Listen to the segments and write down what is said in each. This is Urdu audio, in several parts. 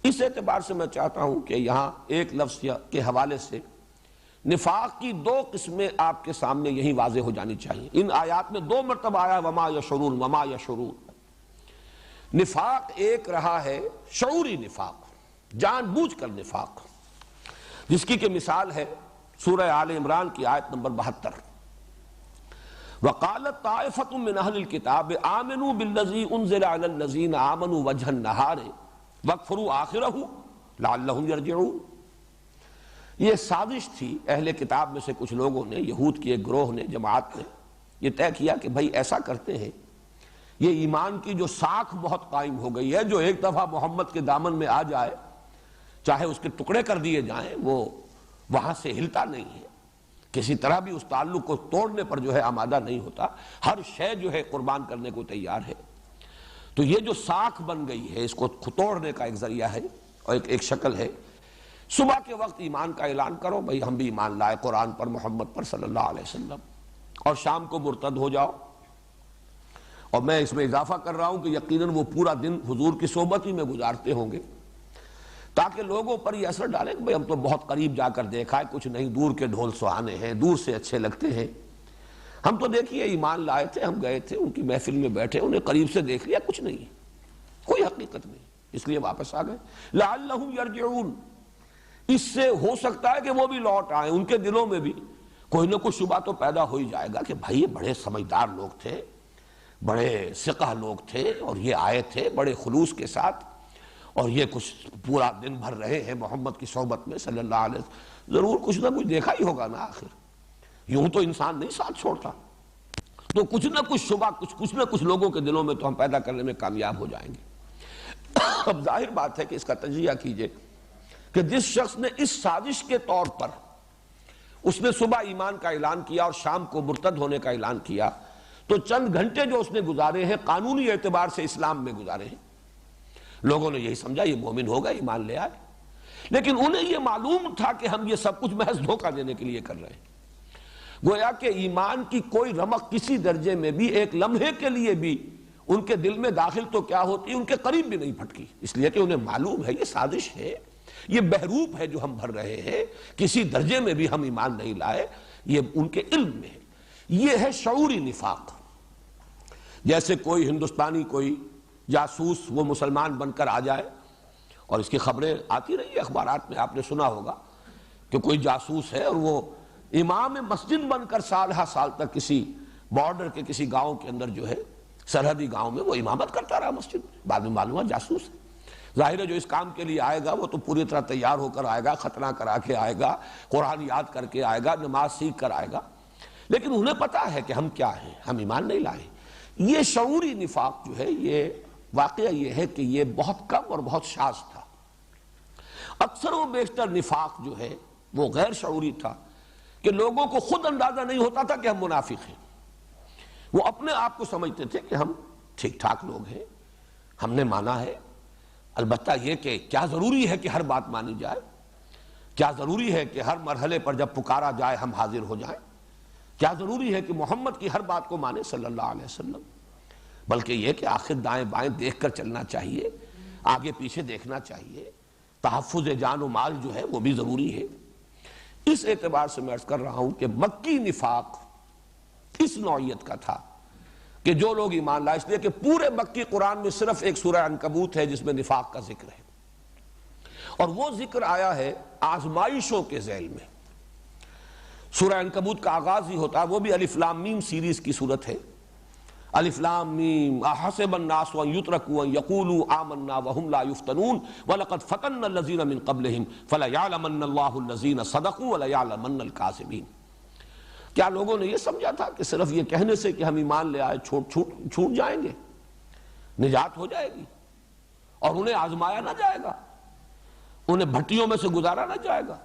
اس اعتبار سے میں چاہتا ہوں کہ یہاں ایک لفظ کے حوالے سے نفاق کی دو قسمیں آپ کے سامنے یہی واضح ہو جانی چاہیے. ان آیات میں 2 مرتبہ آیا وما یشعرون وما یشعرون. نفاق ایک رہا ہے شعوری نفاق، جان بوجھ کر نفاق، جس کی کہ مثال ہے سورہ آل عمران کی آیت نمبر 72. وقالت طائفة من اہل الکتاب آمنوا بالذی انزل علی الذین آمنوا وجہ النہار واکفروا آخرہ لعلہم یرجعون. یہ سازش تھی اہل کتاب میں سے کچھ لوگوں نے، یہود کی ایک گروہ نے، جماعت نے یہ طے کیا کہ بھائی ایسا کرتے ہیں، یہ ایمان کی جو ساکھ بہت قائم ہو گئی ہے، جو ایک دفعہ محمد کے دامن میں آ جائے چاہے اس کے ٹکڑے کر دیے جائیں وہ وہاں سے ہلتا نہیں ہے، کسی طرح بھی اس تعلق کو توڑنے پر جو ہے آمادہ نہیں ہوتا، ہر شے جو ہے قربان کرنے کو تیار ہے. تو یہ جو ساکھ بن گئی ہے اس کو توڑنے کا ایک ذریعہ ہے اور ایک شکل ہے. صبح کے وقت ایمان کا اعلان کرو، بھئی ہم بھی ایمان لائے قرآن پر، محمد پر صلی اللہ علیہ وسلم، اور شام کو مرتد ہو جاؤ. اور میں اس میں اضافہ کر رہا ہوں کہ یقیناً وہ پورا دن حضور کی صحبت ہی میں گزارتے ہوں گے تاکہ لوگوں پر یہ اثر ڈالے کہ بھئی ہم تو بہت قریب جا کر دیکھا ہے، کچھ نہیں، دور کے ڈھول سہانے ہیں، دور سے اچھے لگتے ہیں. ہم تو دیکھیے ایمان لائے تھے، ہم گئے تھے ان کی محفل میں بیٹھے، انہیں قریب سے دیکھ لیا، کچھ نہیں، کوئی حقیقت نہیں، اس لیے واپس آ گئے. لعلہم یرجعون. اس سے ہو سکتا ہے کہ وہ بھی لوٹ آئیں، ان کے دلوں میں بھی کوئی نہ کوئی شبہ تو پیدا ہو ہی جائے گا کہ بھائی یہ بڑے سمجھدار لوگ تھے، بڑے ثقہ لوگ تھے، اور یہ آئے تھے بڑے خلوص کے ساتھ، اور یہ کچھ پورا دن بھر رہے ہیں محمد کی صحبت میں صلی اللہ علیہ وسلم، ضرور کچھ نہ کچھ دیکھا ہی ہوگا نا. آخر یوں تو انسان نہیں ساتھ چھوڑتا، تو کچھ نہ کچھ شبہ کچھ نہ کچھ لوگوں کے دلوں میں تو ہم پیدا کرنے میں کامیاب ہو جائیں گے. اب ظاہر بات ہے کہ اس کا تجزیہ کیجئے کہ جس شخص نے اس سازش کے طور پر اس نے صبح ایمان کا اعلان کیا اور شام کو مرتد ہونے کا اعلان کیا، تو چند گھنٹے جو اس نے گزارے ہیں قانونی اعتبار سے اسلام میں گزارے ہیں. لوگوں نے یہی سمجھا یہ مومن ہوگا، ایمان لے آئے، لیکن انہیں یہ معلوم تھا کہ ہم یہ سب کچھ محض دھوکہ دینے کے لیے کر رہے ہیں. گویا کہ ایمان کی کوئی رمق کسی درجے میں بھی ایک لمحے کے لیے بھی ان کے دل میں داخل تو کیا ہوتی، ان کے قریب بھی نہیں پھٹکی، اس لیے کہ انہیں معلوم ہے یہ سازش ہے، یہ بحروب ہے جو ہم بھر رہے ہیں، کسی درجے میں بھی ہم ایمان نہیں لائے، یہ ان کے علم میں ہے. یہ ہے شعوری نفاق. جیسے کوئی ہندوستانی کوئی جاسوس وہ مسلمان بن کر آ جائے، اور اس کی خبریں آتی رہی اخبارات میں، آپ نے سنا ہوگا کہ کوئی جاسوس ہے اور وہ امام مسجد بن کر سال ہا سال تک کسی بارڈر کے کسی گاؤں کے اندر جو ہے سرحدی گاؤں میں وہ امامت کرتا رہا مسجد میں، بعد میں معلوم ہوا جاسوس ہے. ظاہر ہے جو اس کام کے لیے آئے گا وہ تو پوری طرح تیار ہو کر آئے گا، ختنہ کرا کے آئے گا، قرآن یاد کر کے آئے گا، نماز سیکھ کر آئے گا، لیکن انہیں پتا ہے کہ ہم کیا ہیں، ہم ایمان نہیں لائے. یہ شعوری نفاق جو ہے یہ واقعہ یہ ہے کہ یہ بہت کم اور بہت شاذ تھا. اکثر و بیشتر نفاق جو ہے وہ غیر شعوری تھا کہ لوگوں کو خود اندازہ نہیں ہوتا تھا کہ ہم منافق ہیں. وہ اپنے آپ کو سمجھتے تھے کہ ہم ٹھیک ٹھاک لوگ ہیں، ہم نے مانا ہے. البتہ یہ کہ کیا ضروری ہے کہ ہر بات مانی جائے، کیا ضروری ہے کہ ہر مرحلے پر جب پکارا جائے ہم حاضر ہو جائیں، کیا ضروری ہے کہ محمد کی ہر بات کو مانے صلی اللہ علیہ وسلم، بلکہ یہ کہ آخر دائیں بائیں دیکھ کر چلنا چاہیے، آگے پیچھے دیکھنا چاہیے، تحفظ جان و مال جو ہے وہ بھی ضروری ہے. اس اعتبار سے میں عرض کر رہا ہوں کہ مکی نفاق اس نوعیت کا تھا کہ جو لوگ ایمان لائے، اس لیے کہ پورے مکی قرآن میں صرف ایک سورہ عنکبوت ہے جس میں نفاق کا ذکر ہے، اور وہ ذکر آیا ہے آزمائشوں کے ذیل میں. سورہ عنکبوت کا آغاز ہی ہوتا ہے، وہ بھی الف لام میم سیریز کی صورت ہے. الف لام میم احسب الناس ان یترکوا ان یقولوا آمنا وهم لا یفتنون ولقد فتنا الذین من قبلهم فلیعلمن اللہ الذین صدقوا ولیعلمن الکاذبین. کیا لوگوں نے یہ سمجھا تھا کہ صرف یہ کہنے سے کہ ہم ایمان لے آئے چھوٹ جائیں گے، نجات ہو جائے گی، اور انہیں آزمایا نہ جائے گا، انہیں بھٹیوں میں سے گزارا نہ جائے گا،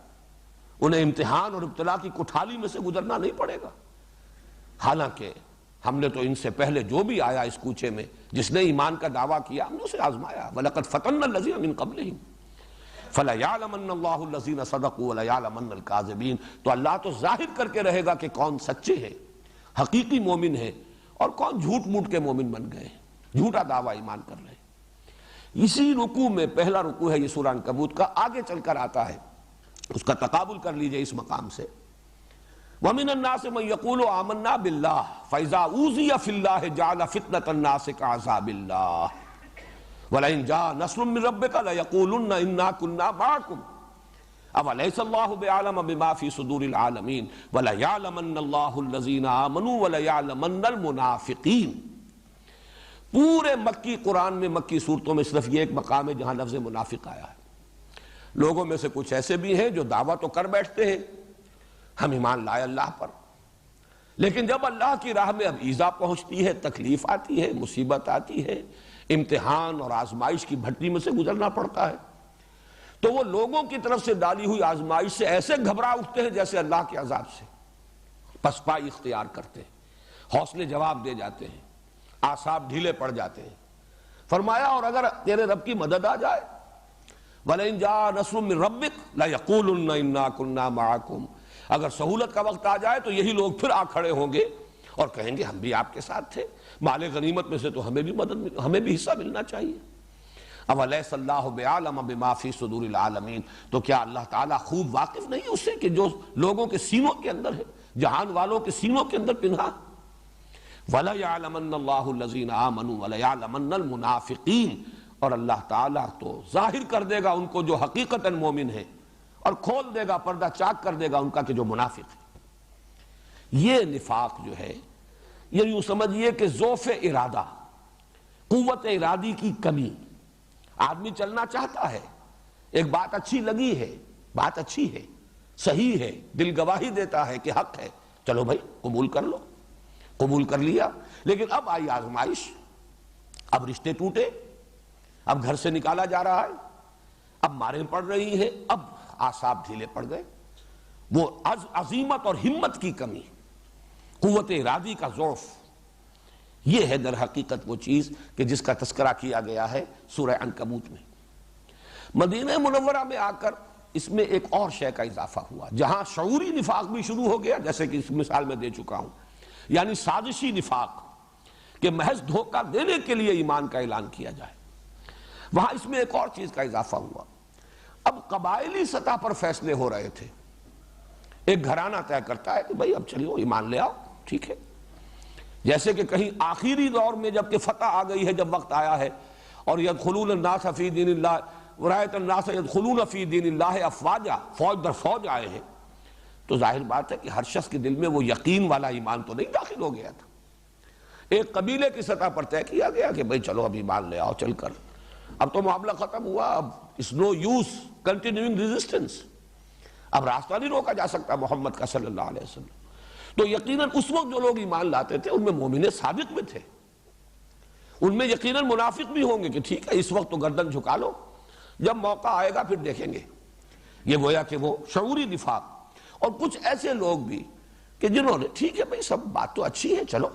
انہیں امتحان اور ابتلا کی کٹھالی میں سے گزرنا نہیں پڑے گا؟ حالانکہ ہم نے تو ان سے پہلے جو بھی آیا اس کوچے میں جس نے ایمان کا دعویٰ کیا ہم نے اسے آزمایا. وَلَقَدْ فَتَنَّا الَّذِينَ مِن قَبْلِهِمْ فَلَيَعْلَمَنَّ اللَّهُ الَّذِينَ صَدَقُوا وَلَيَعْلَمَنَّ الْكَاذِبِينَ. تو اللہ تو ظاہر کر کے رہے گا کہ کون سچے ہیں، حقیقی مومن ہیں، اور کون جھوٹ موٹ کے مومن بن گئے ہیں، جھوٹا دعویٰ ایمان کر رہے ہیں. اسی رکوع میں پہلا رکوع ہے یہ سورہ عنکبوت کا، آگے چل کر آتا ہے، اس کا تقابل کر لیجئے اس مقام سے۔ وَمِنَ النَّاسِ مَن يَقُولُ آمَنَّا بِاللَّهِ فَإِذَا أُوذِيَ فِي اللَّهِ جَعَلَ فِتْنَةَ النَّاسِ كَعَذَابِ اللَّهِ وَلَئِن جَاءَ نَصْرٌ مِّن رَّبِّكَ لَيَقُولُنَّ إِنَّا كُنَّا مَعَكُمْ أَوَلَيْسَ اللَّهُ بِأَعْلَمَ بِمَا فِي صُدُورِ الْعَالَمِينَ وَلَيَعْلَمَنَّ اللَّهُ الَّذِينَ آمَنُوا وَلَيَعْلَمَنَّ الْمُنَافِقِينَ۔ پورے مکی قرآن میں، مکی صورتوں میں صرف یہ ایک مقام ہے جہاں لفظ منافق آیا ہے۔ لوگوں میں سے کچھ ایسے بھی ہیں جو دعویٰ تو کر بیٹھتے ہیں ہم ایمان لائے اللہ پر، لیکن جب اللہ کی راہ میں اب ایذا پہنچتی ہے، تکلیف آتی ہے، مصیبت آتی ہے، امتحان اور آزمائش کی بھٹی میں سے گزرنا پڑتا ہے، تو وہ لوگوں کی طرف سے ڈالی ہوئی آزمائش سے ایسے گھبرا اٹھتے ہیں جیسے اللہ کے عذاب سے، پسپائی اختیار کرتے ہیں، حوصلے جواب دے جاتے ہیں، اعصاب ڈھیلے پڑ جاتے ہیں۔ فرمایا اور اگر تیرے رب کی مدد آ جائے، وَلَئِن جَاءَ نَصْرٌ مِّن رَّبِّكَ لَيَقُولُنَّ إِنَّا كُنَّا مَعَكُمْ، اگر سہولت کا وقت آ جائے تو یہی لوگ پھر آ کھڑے ہوں گے اور کہیں گے ہم بھی آپ کے ساتھ تھے، مال غنیمت میں سے تو ہمیں بھی حصہ ملنا چاہیے۔ أَوَلَيْسَ اللَّهُ بِأَعْلَمَ بِمَا فِي صُدُورِ الْعَالَمِينَ، تو کیا اللہ تعالیٰ خوب واقف نہیں اس سے کہ جو لوگوں کے سینوں کے اندر ہے، جہان والوں کے سینوں کے اندر پنہا۔ وَلَيَعْلَمَنَّ اللَّهُ الَّذِينَ آمَنُوا وَلَيَعْلَمَنَّ الْمُنَافِقِينَ، اور اللہ تعالیٰ تو ظاہر کر دے گا ان کو جو حقیقتاً مومن ہے، اور کھول دے گا، پردہ چاک کر دے گا ان کا کہ جو منافق ہے۔ یہ نفاق جو ہے، یہ یوں سمجھئے کہ ضعف ارادہ، قوت ارادی کی کمی۔ آدمی چلنا چاہتا ہے، ایک بات اچھی لگی ہے، بات اچھی ہے، صحیح ہے، دل گواہی دیتا ہے کہ حق ہے، چلو بھائی قبول کر لو، قبول کر لیا، لیکن اب آئی آزمائش، اب رشتے ٹوٹے، اب گھر سے نکالا جا رہا ہے، اب ماریں پڑ رہی ہیں، اب اعصاب ڈھیلے پڑ گئے، وہ عزیمت اور ہمت کی کمی، قوت ارادی کا ضعف، یہ ہے در حقیقت وہ چیز کہ جس کا تذکرہ کیا گیا ہے سورہ عنکبوت میں۔ مدینہ منورہ میں آ کر اس میں ایک اور شے کا اضافہ ہوا، جہاں شعوری نفاق بھی شروع ہو گیا، جیسے کہ اس مثال میں دے چکا ہوں، یعنی سازشی نفاق کہ محض دھوکہ دینے کے لیے ایمان کا اعلان کیا جائے، وہاں اس میں ایک اور چیز کا اضافہ ہوا۔ اب قبائلی سطح پر فیصلے ہو رہے تھے، ایک گھرانہ طے کرتا ہے کہ بھائی اب چلیو ایمان لے آؤ، ٹھیک ہے، جیسے کہ کہیں آخری دور میں جب کہ فتح آ گئی ہے، جب وقت آیا ہے، اور یدخلون الناس فی دین اللہ ورایت الناس یدخلون فی دین اللہ افواجا، فوج در فوج آئے ہیں، تو ظاہر بات ہے کہ ہر شخص کے دل میں وہ یقین والا ایمان تو نہیں داخل ہو گیا تھا۔ ایک قبیلے کی سطح پر طے کیا گیا کہ بھائی چلو اب ایمان لے آؤ چل کر، اب تو معاملہ ختم ہوا، اب اس نو یوز کنٹینیوئنگ ریزسٹنس، اب راستہ نہیں روکا جا سکتا محمد کا صلی اللہ علیہ وسلم۔ تو یقیناً اس وقت جو لوگ ایمان لاتے تھے ان میں مومن صادق بھی تھے، ان میں یقیناً منافق بھی ہوں گے کہ ٹھیک ہے اس وقت تو گردن جھکا لو، جب موقع آئے گا پھر دیکھیں گے۔ یہ گویا کہ وہ شعوری نفاق۔ اور کچھ ایسے لوگ بھی کہ جنہوں نے ٹھیک ہے بھائی سب بات تو اچھی ہے، چلو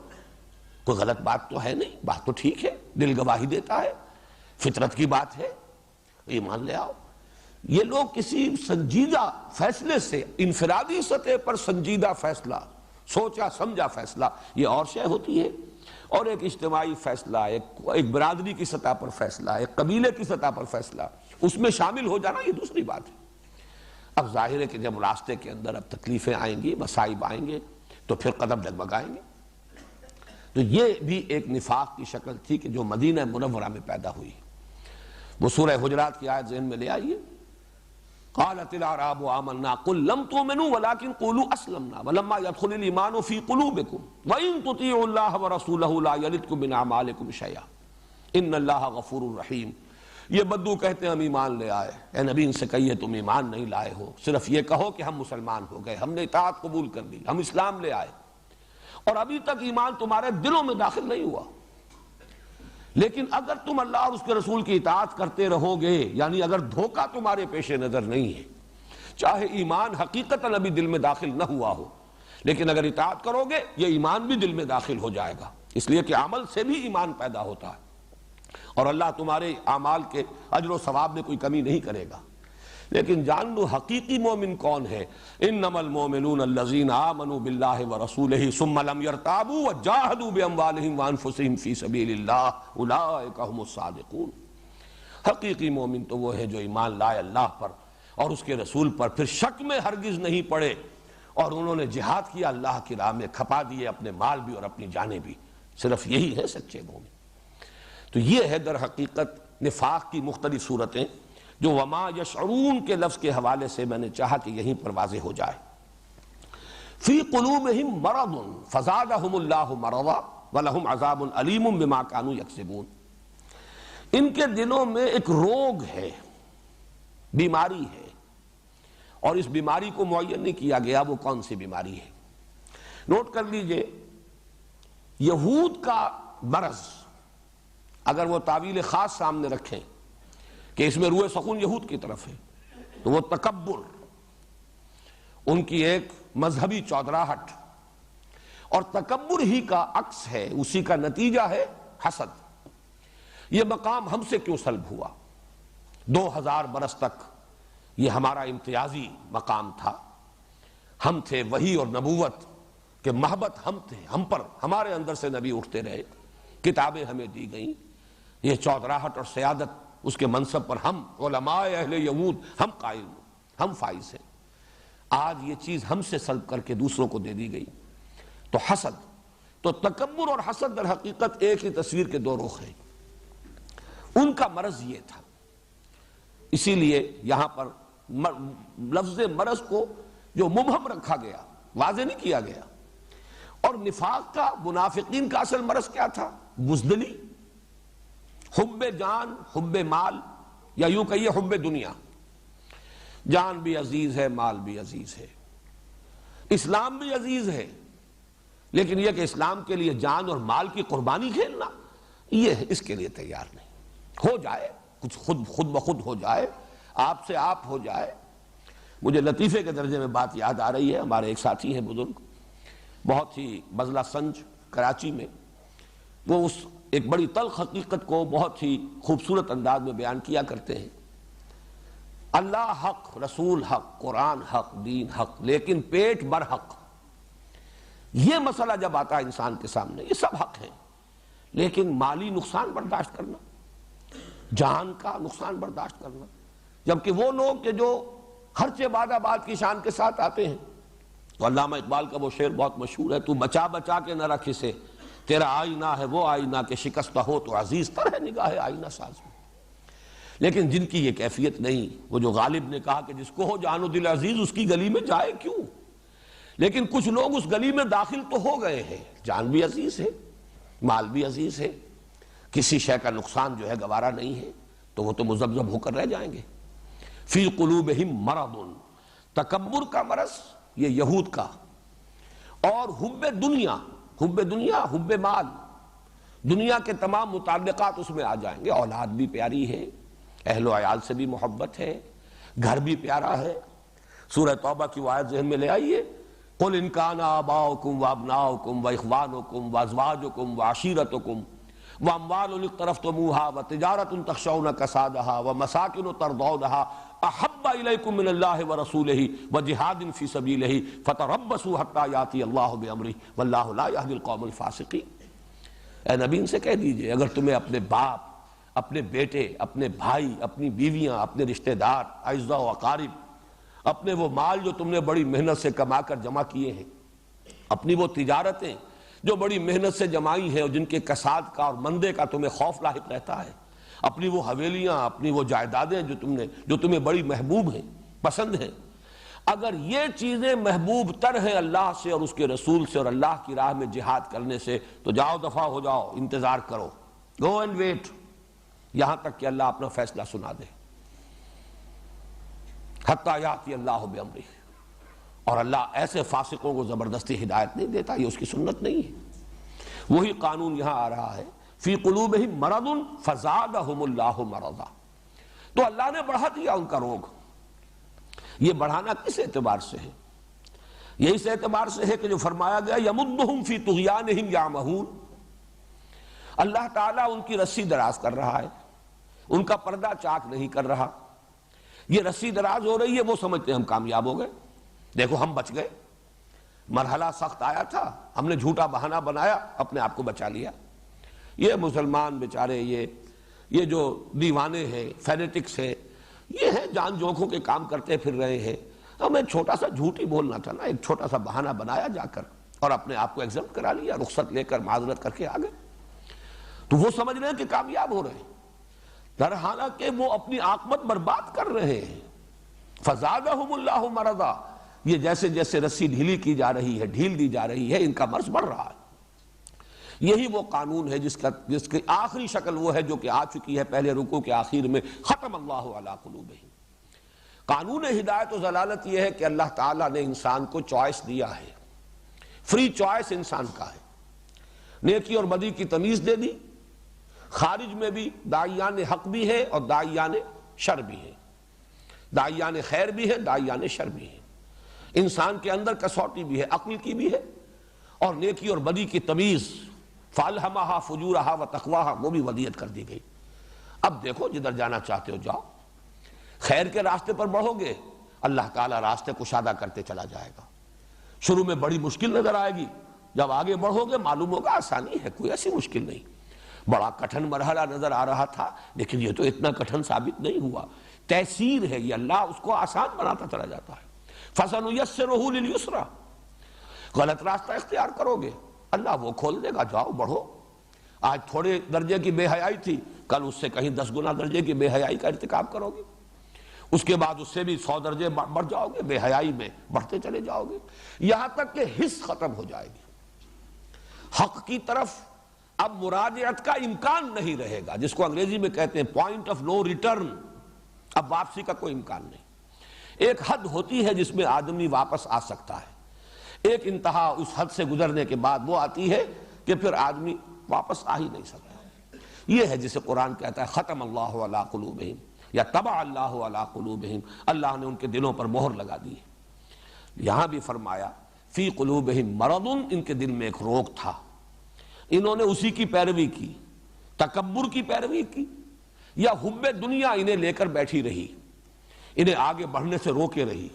کوئی غلط بات تو ہے نہیں، بات تو ٹھیک ہے، دل گواہی دیتا ہے، فطرت کی بات ہے، ایمان لے آؤ۔ یہ لوگ کسی سنجیدہ فیصلے سے، انفرادی سطح پر سنجیدہ فیصلہ، سوچا سمجھا فیصلہ، یہ اور شے ہوتی ہے، اور ایک اجتماعی فیصلہ، ایک برادری کی سطح پر فیصلہ، ایک قبیلے کی سطح پر فیصلہ، اس میں شامل ہو جانا یہ دوسری بات ہے۔ اب ظاہر ہے کہ جب راستے کے اندر اب تکلیفیں آئیں گی، مصائب آئیں گے، تو پھر قدم ڈگمگائیں گے۔ تو یہ بھی ایک نفاق کی شکل تھی کہ جو مدینہ منورہ میں پیدا ہوئی۔ وہ سورہ حجرات کی آیت ذہن میں لے آئیے، قالت الاعراب آمنا قل لم تؤمنوا ولكن قولوا اسلمنا ولما يدخل الايمان في قلوبكم وان تطيعوا الله ورسوله لا يلدكم من اعمالكم شيئا ان الله غفور رحيم۔ یہ بدو کہتے ہیں ہم ایمان لے آئے، اے نبی ان سے کہیے تم ایمان نہیں لائے ہو، صرف یہ کہو کہ ہم مسلمان ہو گئے، ہم نے اطاعت قبول کر لی، ہم اسلام لے آئے، اور ابھی تک ایمان تمہارے دلوں میں داخل نہیں ہوا، لیکن اگر تم اللہ اور اس کے رسول کی اطاعت کرتے رہو گے، یعنی اگر دھوکہ تمہارے پیش نظر نہیں ہے، چاہے ایمان حقیقتاً ابھی دل میں داخل نہ ہوا ہو، لیکن اگر اطاعت کرو گے یہ ایمان بھی دل میں داخل ہو جائے گا، اس لیے کہ عمل سے بھی ایمان پیدا ہوتا ہے، اور اللہ تمہارے اعمال کے اجر و ثواب میں کوئی کمی نہیں کرے گا۔ لیکن جان لو حقیقی مومن کون ہے، انما المؤمنون الذین آمنوا باللہ ورسولہ ثم لم یرتابوا وجاہدوا باموالہم وانفسہم فی سبیل اللہ اولئک ھم الصادقون۔ حقیقی مومن تو وہ ہے جو ایمان لائے اللہ پر اور اس کے رسول پر، پھر شک میں ہرگز نہیں پڑے، اور انہوں نے جہاد کیا اللہ کی راہ میں، کھپا دیے اپنے مال بھی اور اپنی جانیں بھی۔ صرف یہی ہے سچے مومن۔ تو یہ ہے در حقیقت نفاق کی مختلف صورتیں جو وما یشعرون کے لفظ کے حوالے سے میں نے چاہا کہ یہیں پر واضح ہو جائے۔ فی قلوبہم مرض فزادہم اللہ مرضا ولہم عذاب علیم بما کانوا یکسبون۔ ان کے دلوں میں ایک روگ ہے، بیماری ہے، اور اس بیماری کو معین نہیں کیا گیا وہ کون سی بیماری ہے۔ نوٹ کر لیجئے، یہود کا مرض اگر وہ تعویل خاص سامنے رکھیں کہ اس میں روح سخون یہود کی طرف ہے، تو وہ تکبر، ان کی ایک مذہبی چودراہٹ، اور تکبر ہی کا عکس ہے، اسی کا نتیجہ ہے حسد۔ یہ مقام ہم سے کیوں سلب ہوا؟ 2000 برس تک یہ ہمارا امتیازی مقام تھا، ہم تھے وحی اور نبوت کہ محبت ہم تھے، ہم پر، ہمارے اندر سے نبی اٹھتے رہے، کتابیں ہمیں دی گئیں، یہ چودراہٹ اور سیادت اس کے منصب پر ہم علماء اہل یہود ہم قائم، ہم فائز ہیں۔ آج یہ چیز ہم سے سلب کر کے دوسروں کو دے دی گئی۔ تو حسد، تو تکبر اور حسد در حقیقت ایک ہی تصویر کے دو رخ ہیں۔ ان کا مرض یہ تھا، اسی لیے یہاں پر لفظ مرض کو جو مبہم رکھا گیا، واضح نہیں کیا گیا۔ اور نفاق کا، منافقین کا اصل مرض کیا تھا؟ بزدلی، حب جان، حب مال، یا یوں کہیے حب دنیا۔ جان بھی عزیز ہے، مال بھی عزیز ہے، اسلام بھی عزیز ہے، لیکن یہ کہ اسلام کے لیے جان اور مال کی قربانی کھیلنا، یہ اس کے لیے تیار نہیں۔ ہو جائے کچھ، خود بخود ہو جائے، آپ سے آپ ہو جائے۔ مجھے لطیفے کے درجے میں بات یاد آ رہی ہے، ہمارے ایک ساتھی ہیں بزرگ، بہت ہی بزلہ سنج کراچی میں، وہ اس ایک بڑی تلخ حقیقت کو بہت ہی خوبصورت انداز میں بیان کیا کرتے ہیں۔ اللہ حق، رسول حق، قرآن حق، دین حق، لیکن پیٹ برحق۔ یہ مسئلہ جب آتا ہے انسان کے سامنے، یہ سب حق ہیں، لیکن مالی نقصان برداشت کرنا، جان کا نقصان برداشت کرنا، جبکہ وہ لوگ کہ جو خرچ بعد آباد کی شان کے ساتھ آتے ہیں۔ تو علامہ اقبال کا وہ شعر بہت مشہور ہے، تو بچا بچا کے نہ رکھ اسے، تیرا آئینہ ہے وہ آئینہ کہ شکستہ ہو تو عزیز تر ہے نگاہ آئینہ ساز میں۔ لیکن جن کی یہ کیفیت نہیں، وہ جو غالب نے کہا کہ جس کو ہو جان و دل عزیز اس کی گلی میں جائے کیوں، لیکن کچھ لوگ اس گلی میں داخل تو ہو گئے ہیں، جان بھی عزیز ہے، مال بھی عزیز ہے، کسی شے کا نقصان جو ہے گوارا نہیں ہے، تو وہ تو مذبذب ہو کر رہ جائیں گے۔ فی قلوبہم مرض، تکبر کا مرض یہ یہود کا، اور حب دنیا، حب دنیا، حب مال، دنیا کے تمام متعلقات اس میں آ جائیں گے۔ اولاد بھی پیاری ہے، اہل و عیال سے بھی محبت ہے، گھر بھی پیارا ہے۔ سورہ توبہ کی وہ آیت ذہن میں لے آئیے، قل ان کان آباؤکم وابناؤکم واخوانکم وازواجکم وعشیرتکم واموال اقترفتموها وتجارۃ تخشون کسادها ومساکن ترضونها احب الیکم من اللہ ورسولہ وجہاد فی سبیلہ فتربصوا حتی یاتی اللہ بامرہ واللہ لا یہدی القوم الفاسقین۔ اے نبی ان سے کہہ دیجئے، اگر تمہیں اپنے باپ، اپنے بیٹے، اپنے بھائی، اپنی بیویاں، اپنے رشتہ دار، اعزاء و اقارب، اپنے وہ مال جو تم نے بڑی محنت سے کما کر جمع کیے ہیں، اپنی وہ تجارتیں جو بڑی محنت سے جمائی ہیں اور جن کے کساد کا اور مندے کا تمہیں خوف لاحق رہتا ہے، اپنی وہ حویلیاں، اپنی وہ جائیدادیں جو تمہیں بڑی محبوب ہیں، پسند ہیں، اگر یہ چیزیں محبوب تر ہیں اللہ سے اور اس کے رسول سے اور اللہ کی راہ میں جہاد کرنے سے، تو جاؤ دفع ہو جاؤ، انتظار کرو، گو اینڈ ویٹ، یہاں تک کہ اللہ اپنا فیصلہ سنا دے۔ حتی یاتی اللہ بامرہ، اور اللہ ایسے فاسقوں کو زبردستی ہدایت نہیں دیتا، یہ اس کی سنت نہیں ہے۔ وہی قانون یہاں آ رہا ہے، فی قلوبہم مرض فزادہم اللہ مرضا، تو اللہ نے بڑھا دیا ان کا روگ۔ یہ بڑھانا کس اعتبار سے ہے؟ یہ اس اعتبار سے ہے کہ جو فرمایا گیا یمدہم فی طغیانہم یعمہون، اللہ تعالیٰ ان کی رسی دراز کر رہا ہے، ان کا پردہ چاک نہیں کر رہا۔ یہ رسی دراز ہو رہی ہے، وہ سمجھتے ہیں ہم کامیاب ہو گئے، دیکھو ہم بچ گئے، مرحلہ سخت آیا تھا، ہم نے جھوٹا بہانہ بنایا، اپنے آپ کو بچا لیا۔ یہ مسلمان بیچارے یہ جو دیوانے ہیں، فینیٹکس ہیں، یہ ہیں جان جوکھوں کے کام کرتے پھر رہے ہیں. ہمیں چھوٹا سا جھوٹ ہی بولنا تھا نا، ایک چھوٹا سا بہانہ بنایا جا کر اور اپنے آپ کو ایگزمپٹ کرا لیا، رخصت لے کر معذرت کر کے آ گئے. تو وہ سمجھ رہے ہیں کہ کامیاب ہو رہے ہیں، در حالانکہ وہ اپنی عاقبت برباد کر رہے ہیں. فزادہم اللہ مرضا، یہ جیسے جیسے رسی ڈھیلی کی جا رہی ہے، ڈھیل دی جا رہی ہے، ان کا مرض بڑھ رہا ہے. یہی وہ قانون ہے جس کی آخری شکل وہ ہے جو کہ آ چکی ہے پہلے رکوع کے آخر میں، ختم اللہ علی قلوبہم. قانون ہدایت و ضلالت یہ ہے کہ اللہ تعالیٰ نے انسان کو چوائس دیا ہے، فری چوائس انسان کا ہے. نیکی اور بدی کی تمیز دے دی، خارج میں بھی داعیان حق بھی ہے اور داعیان شر بھی ہے، داعیان خیر بھی ہے، داعیان شر بھی ہے. انسان کے اندر کسوٹی بھی ہے، عقل کی بھی ہے، اور نیکی اور بدی کی تمیز فَأَلْهَمَهَا فُجُورَهَا وَتَقْوَاهَا وہ بھی ودیت کر دی گئی. اب دیکھو جدھر جانا چاہتے ہو جاؤ، خیر کے راستے پر بڑھو گے اللہ تعالیٰ راستے کشادہ کرتے چلا جائے گا. شروع میں بڑی مشکل نظر آئے گی، جب آگے بڑھو گے معلوم ہوگا آسانی ہے، کوئی ایسی مشکل نہیں. بڑا کٹھن مرحلہ نظر آ رہا تھا لیکن یہ تو اتنا کٹھن ثابت نہیں ہوا. تیسیر ہے یہ، اللہ اس کو آسان بناتا چلا جاتا ہے. فَسَنُيَسِّرُهُ لِلْيُسْرَى، غلط راستہ اختیار کرو گے اللہ وہ کھول دے گا، جاؤ بڑھو. آج تھوڑے درجے کی بے حیائی تھی، کل اس سے کہیں 10 گنا درجے کی بے حیائی کا ارتکاب کرو گے، اس کے بعد اس سے بھی 100 درجے بڑھ جاؤ گے، بے حیائی میں بڑھتے چلے جاؤ گے یہاں تک کہ حس ختم ہو جائے گی. حق کی طرف اب مراجعت کا امکان نہیں رہے گا، جس کو انگریزی میں کہتے ہیں پوائنٹ آف نو ریٹرن. اب واپسی کا کوئی امکان نہیں. ایک حد ہوتی ہے جس میں آدمی واپس آ سکتا ہے، ایک انتہا اس حد سے گزرنے کے بعد وہ آتی ہے کہ پھر آدمی واپس آ ہی نہیں سکتا. یہ ہے جسے قرآن کہتا ہے ختم اللہ علی قلوبہم یا طبع اللہ علی قلوبہم، اللہ نے ان کے دلوں پر مہر لگا دی. یہاں بھی فرمایا فی قلوبہم مرض، ان کے دل میں ایک روگ تھا، انہوں نے اسی کی پیروی کی، تکبر کی پیروی کی، یا حب دنیا انہیں لے کر بیٹھی رہی، انہیں آگے بڑھنے سے روکے رہی،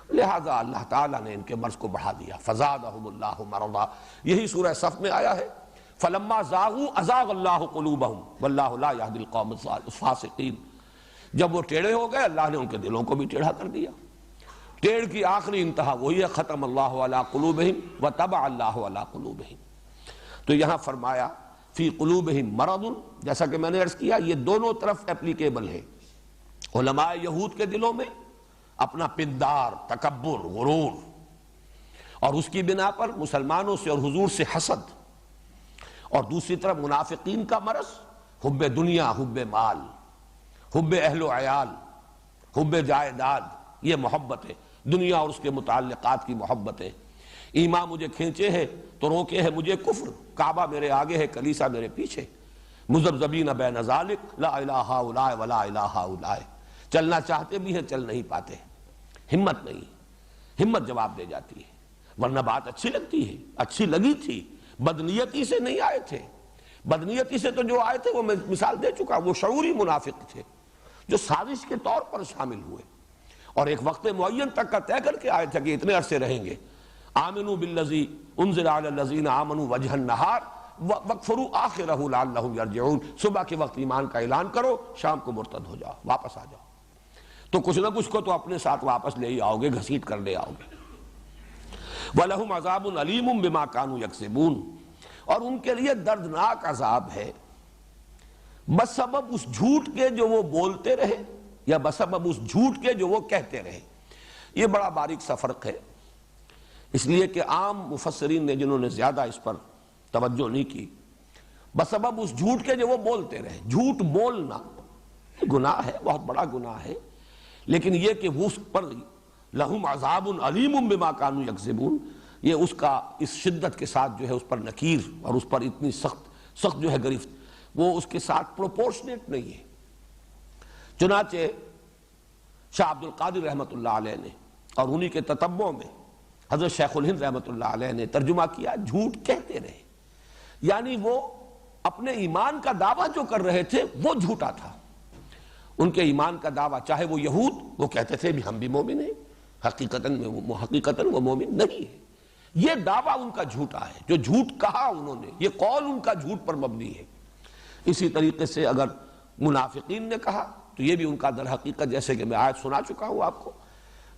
لہذا اللہ تعالیٰ نے ان کے مرض کو بڑھا دیا. فزادہم اللہ مرضا، یہی سورہ صف میں آیا ہے فلما زاغوا ازاغ اللہ قلوبہم واللہ لا یہدی القوم الفاسقین. جب وہ ٹیڑھے ہو گئے اللہ نے ان کے دلوں کو بھی ٹیڑھا کر دیا. ٹیڑھ کی آخری انتہا وہی ہے ختم اللہ علی قلوبہم وطبع اللہ علی قلوبہم. تو یہاں فرمایا فی قلوبہم مرض، جیسا کہ میں نے عرض کیا یہ دونوں طرف اپلیکیبل ہے. علماء یہود کے دلوں میں اپنا پندار، تکبر، غرور، اور اس کی بنا پر مسلمانوں سے اور حضور سے حسد، اور دوسری طرف منافقین کا مرض حب دنیا، حب مال، حب اہل و عیال، حب جائیداد، یہ محبت ہے دنیا اور اس کے متعلقات کی محبت ہے. ایمان مجھے کھینچے ہے تو روکے ہے مجھے کفر، کعبہ میرے آگے ہے کلیسا میرے پیچھے، مذبذبین بین ذالک لا الہ ہؤلاء ولا الہ ہؤلاء. چلنا چاہتے بھی ہیں چل نہیں پاتے، ہمت نہیں، ہمت جواب دے جاتی ہے. ورنہ بات اچھی لگتی ہے، اچھی لگی تھی، بدنیتی سے نہیں آئے تھے. بدنیتی سے تو جو آئے تھے وہ میں مثال دے چکا، وہ شعوری منافق تھے جو سازش کے طور پر شامل ہوئے اور ایک وقت معین تک کا طے کر کے آئے تھے کہ اتنے عرصے رہیں گے. آمنوا بالذی انزل علی الذین آمنوا وجہ النہار وَاکْفُرُوا آخِرَهُ لَعَلَّهُمْ يَرْجِعُونَ. صبح کے وقت ایمان کا اعلان کرو، شام کو مرتد ہو جاؤ، واپس آ جاؤ. تو کچھ نہ کچھ کو تو اپنے ساتھ واپس لے ہی آؤ گے، گھسیٹ کر لے آؤ گے. وَلَهُمْ عَذَابٌ عَلِيمٌ بِمَا كَانُوا يَكْسِبُونَ، اور ان کے لیے دردناک عذاب ہے بسبب اس جھوٹ کے جو وہ بولتے رہے یا بسبب اس جھوٹ کے جو وہ کہتے رہے. یہ بڑا باریک سا فرق ہے، اس لیے کہ عام مفسرین نے جنہوں نے زیادہ اس پر توجہ نہیں کی، بسبب اس جھوٹ کے جو وہ بولتے رہے. جھوٹ بولنا گناہ ہے، بہت بڑا گناہ ہے، لیکن یہ کہ وہ اس پر لہم عذاب علیم بما کانوا یکذبون، یہ اس کا اس شدت کے ساتھ جو ہے اس پر نکیر اور اس پر اتنی سخت جو ہے گرفت، وہ اس کے ساتھ پروپورشنیٹ نہیں ہے. چنانچہ شاہ عبد القادر رحمۃ اللہ علیہ نے اور انہی کے تتبع میں حضرت شیخ الہند رحمۃ اللہ علیہ نے ترجمہ کیا جھوٹ کہتے رہے، یعنی وہ اپنے ایمان کا دعویٰ جو کر رہے تھے وہ جھوٹا تھا. ان کے ایمان کا دعویٰ، چاہے وہ یہود، وہ کہتے تھے بھی ہم بھی مومن ہیں، حقیقتاً وہ مومن نہیں ہے. یہ دعویٰ ان کا جھوٹا ہے، جو جھوٹ کہا انہوں نے، یہ قول ان کا جھوٹ پر مبنی ہے. اسی طریقے سے اگر منافقین نے کہا تو یہ بھی ان کا در حقیقت جیسے کہ میں آیت سنا چکا ہوں آپ کو،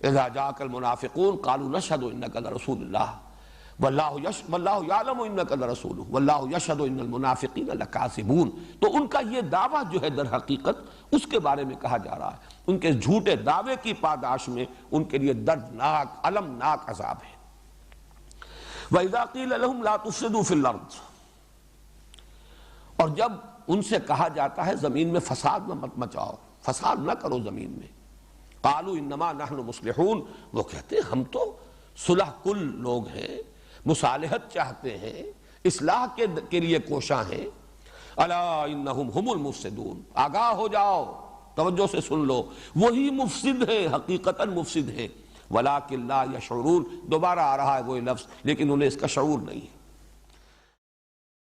اذا جاءک المنافقون قالوا نشهد انک لرسول اللہ واللہ یعلم انک لرسولہ واللہ یشہد ان المنافقین لکاذبون۔ تو ان کا یہ دعویٰ جو ہے در حقیقت اس کے بارے میں کہا جا رہا ہے، ان کے جھوٹے دعوے کی پاداش میں ان کے لیے دردناک المناک عذاب ہے۔ وَإِذَا قِيلَ لَهُمْ لَا تُفْسِدُوا فِي الْأَرْضِ، اور جب ان سے کہا جاتا ہے زمین میں فساد مت مچاؤ، فساد نہ کرو زمین میں، قالوا انما نحن مصلحون، وہ کہتے ہیں ہم تو صلح کل لوگ ہیں، مصالحت چاہتے ہیں، اصلاح کے لیے کوشاں ہیں۔ الا انہم ہم المفسدون، آگاہ ہو جاؤ، توجہ سے سن لو، وہی مفسد ہیں، حقیقتاً مفسد ہیں، ولکن لا یشعرون، دوبارہ آ رہا ہے وہی لفظ، لیکن انہیں اس کا شعور نہیں ہے۔